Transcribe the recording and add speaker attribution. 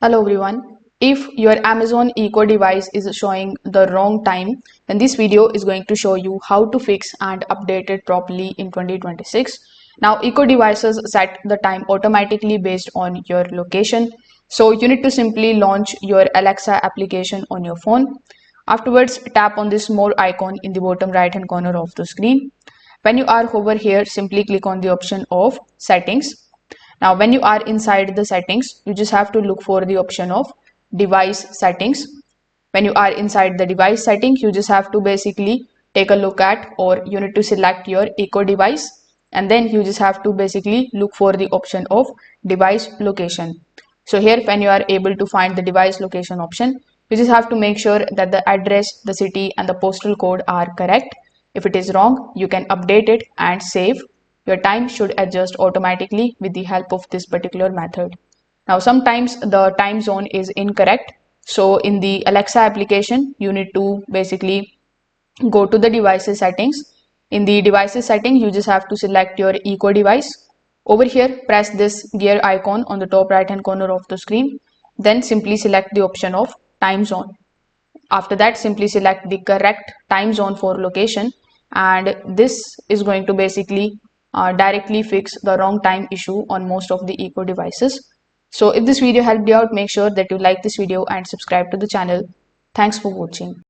Speaker 1: Hello everyone. If your Amazon Echo device is showing the wrong time, then this video is going to show you how to fix and update it properly in 2026. Now, Echo devices set the time automatically based on your location. So you need to simply launch your Alexa application on your phone. Afterwards, tap on this more icon in the bottom right hand corner of the screen. When you are over here, simply click on the option of settings. Now, when you are inside the settings, you just have to look for the option of device settings. When you are inside the device setting, you just have to basically take a look at, or you need to select your Echo device, and then you just have to basically look for the option of device location. So here, when you are able to find the device location option, you just have to make sure that the address, the city and the postal code are correct. If it is wrong, you can update it and save. Your time should adjust automatically with the help of this particular method. Now, sometimes the time zone is incorrect. So in the Alexa application, you need to basically go to the devices settings. In the devices setting, you just have to select your Echo device. Over here, press this gear icon on the top right hand corner of the screen. Then simply select the option of time zone. After that, simply select the correct time zone for location, and this is going to basically directly fix the wrong time issue on most of the Echo devices. So if this video helped you out, make sure that you like this video and subscribe to the channel. Thanks for watching.